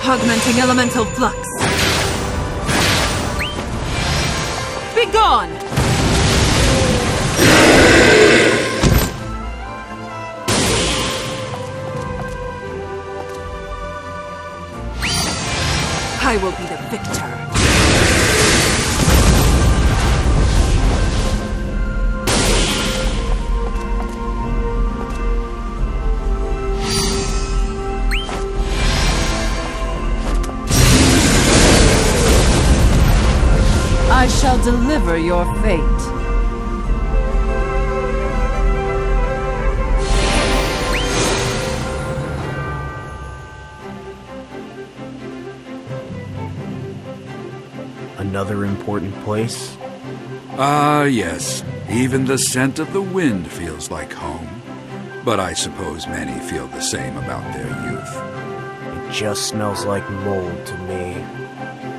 Augmenting elemental flux. Be gone! I will be the victor. I shall deliver your fate. Another important place? Ah, yes. Even the scent of the wind feels like home. But I suppose many feel the same about their youth. It just smells like mold to me.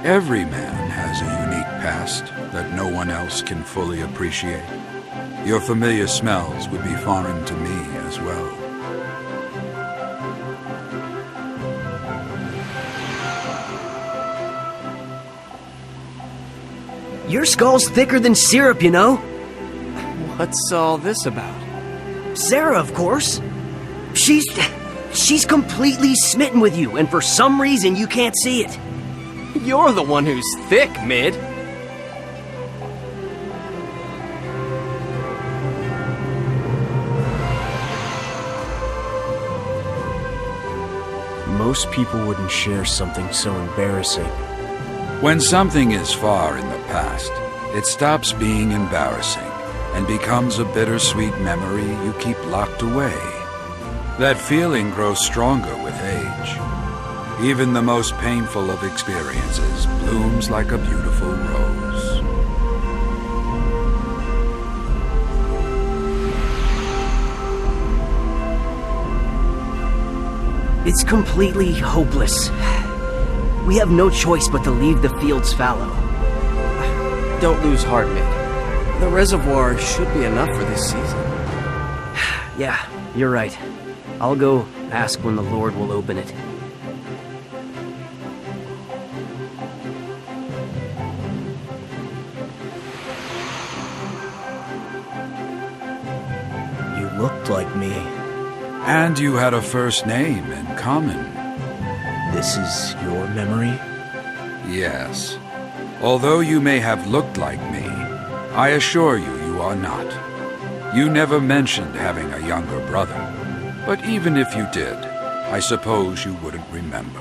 Every man has a unique past that no one else can fully appreciate. Your familiar smells would be foreign to me as well. Your skull's thicker than syrup, you know? What's all this about? Sarah, of course. She's completely smitten with you, and for some reason you can't see it. You're the one who's thick, Mid. Most people wouldn't share something so embarrassing. When something is far in the past, it stops being embarrassing and becomes a bittersweet memory you keep locked away. That feeling grows stronger with age. Even the most painful of experiences blooms like a beautiful rose. It's completely hopeless. We have no choice but to leave the fields fallow. Don't lose heart, Mid. The reservoir should be enough for this season. Yeah, you're right. I'll go ask when the Lord will open it. You looked like me. And you had a first name in common. This is your memory? Yes. Although you may have looked like me, I assure you, you are not. You never mentioned having a younger brother. But even if you did, I suppose you wouldn't remember.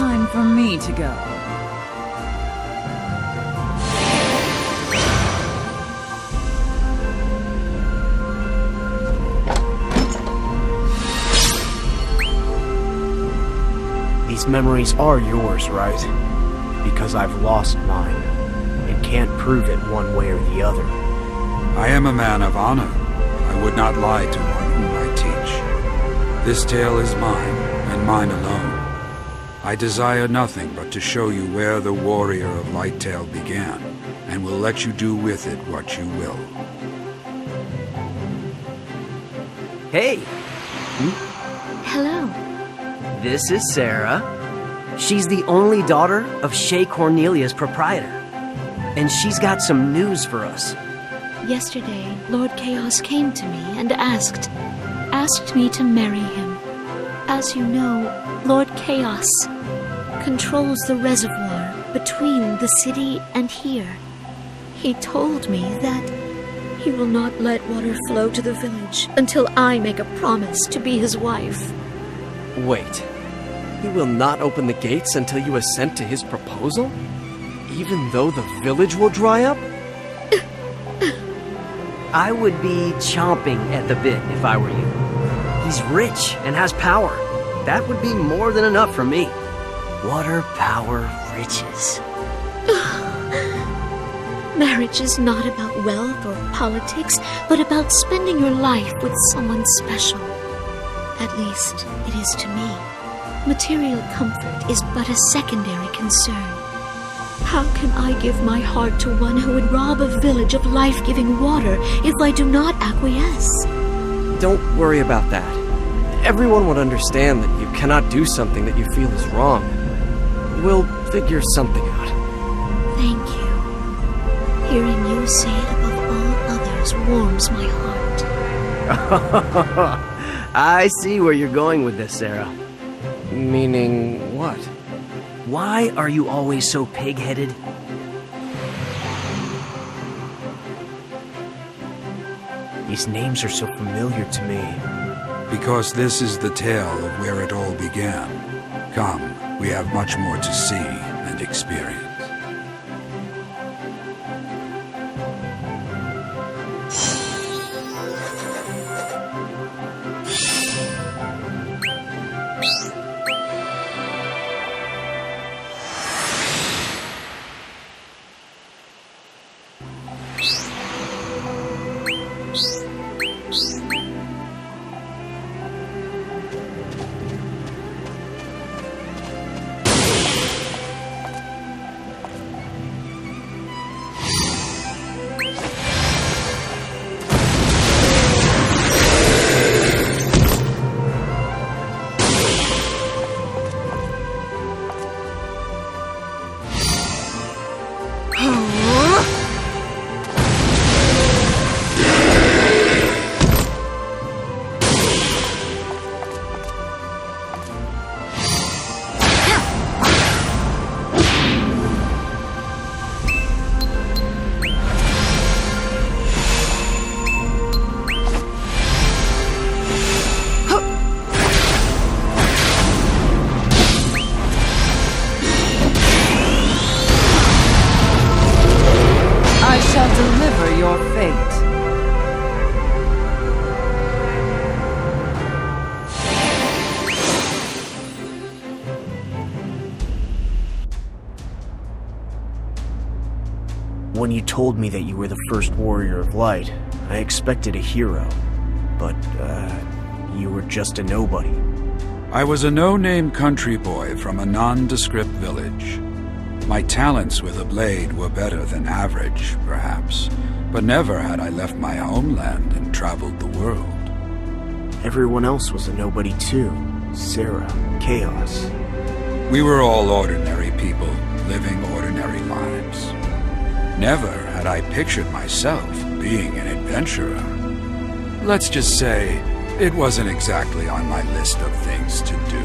time for me to go. These memories are yours, right? Because I've lost mine, and can't prove it one way or the other. I am a man of honor. I would not lie to one whom I teach. This tale is mine, and mine alone. I desire nothing but to show you where the warrior of Lighttail began, and will let you do with it what you will. Hey, Hello. this is Sarah. She's the only daughter of Shea Cornelia's proprietor. And she's got some news for us. Yesterday, Lord Chaos came to me and asked me to marry him. As you know, Lord Chaos controls the reservoir between the city and here. He told me that he will not let water flow to the village until I make a promise to be his wife. Wait. He will not open the gates until you assent to his proposal? Even though the village will dry up? I would be chomping at the bit if I were you. He's rich and has power. That would be more than enough for me. Water, power, riches. Marriage is not about wealth or politics, but about spending your life with someone special. At least, it is to me. Material comfort is but a secondary concern. How can I give my heart to one who would rob a village of life-giving water if I do not acquiesce? Don't worry about that. Everyone would understand that you cannot do something that you feel is wrong. We'll figure something out. Thank you. Hearing you say it above all others warms my heart. I see where you're going with this, Sarah. Meaning what? Why are you always so pig-headed? These names are so familiar to me. Because this is the tale of where it all began. Come, we have much more to see and experience. Deliver your fate. When you told me that you were the first warrior of light, I expected a hero. But, you were just a nobody. I was a no-name country boy from a nondescript village. My talents with a blade were better than average, perhaps, but never had I left my homeland and traveled the world. Everyone else was a nobody too. Sarah, Chaos. We were all ordinary people, living ordinary lives. Never had I pictured myself being an adventurer. Let's just say, it wasn't exactly on my list of things to do.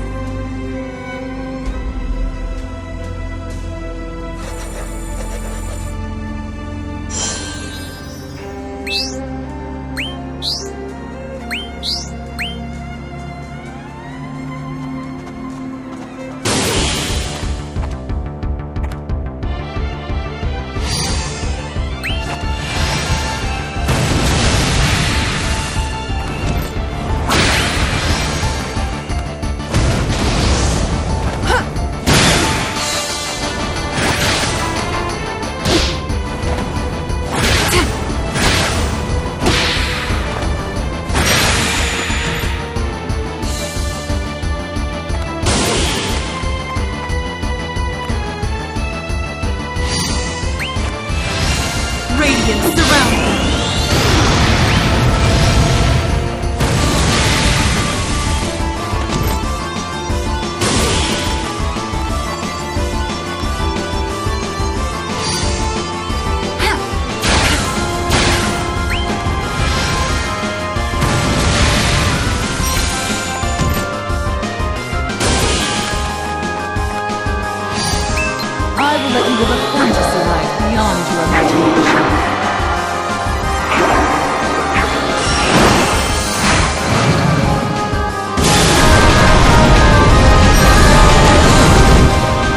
beyond your imagination.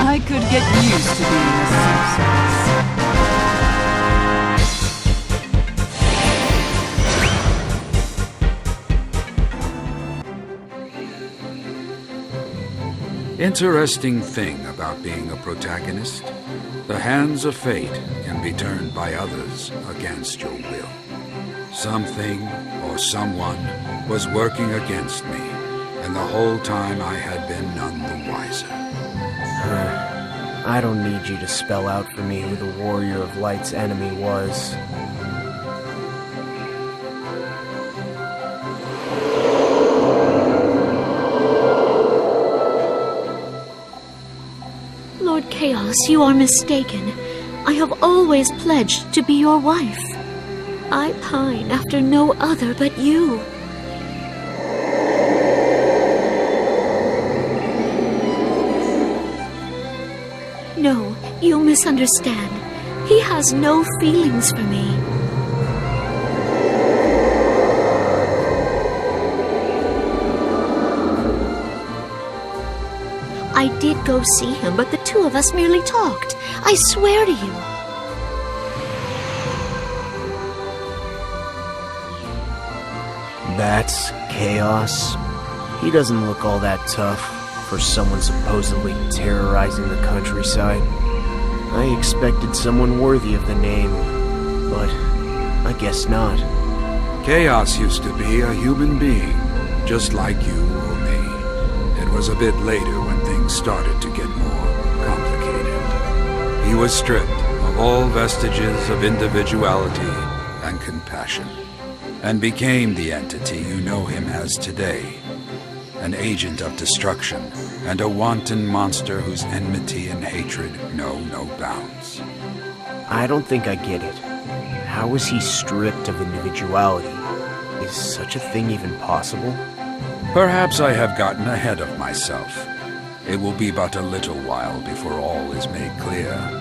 I could get used to being a sorceress. Interesting thing about being a protagonist. The hands of fate can be turned by others against your will. Something or someone was working against me, and the whole time I had been none the wiser. I don't need you to spell out for me who the Warrior of Light's enemy was. Lord Chaos, you are mistaken. I have always pledged to be your wife. I pine after no other but you. No, you misunderstand. He has no feelings for me. I did go see him, but the two of us merely talked. I swear to you. That's Chaos. He doesn't look all that tough for someone supposedly terrorizing the countryside. I expected someone worthy of the name, but I guess not. Chaos used to be a human being, just like you or me. It was a bit later when things started to get more complicated. He was stripped of all vestiges of individuality and compassion, and became the entity you know him as today. An agent of destruction, and a wanton monster whose enmity and hatred know no bounds. I don't think I get it. How was he stripped of individuality? Is such a thing even possible? Perhaps I have gotten ahead of myself. It will be but a little while before all is made clear.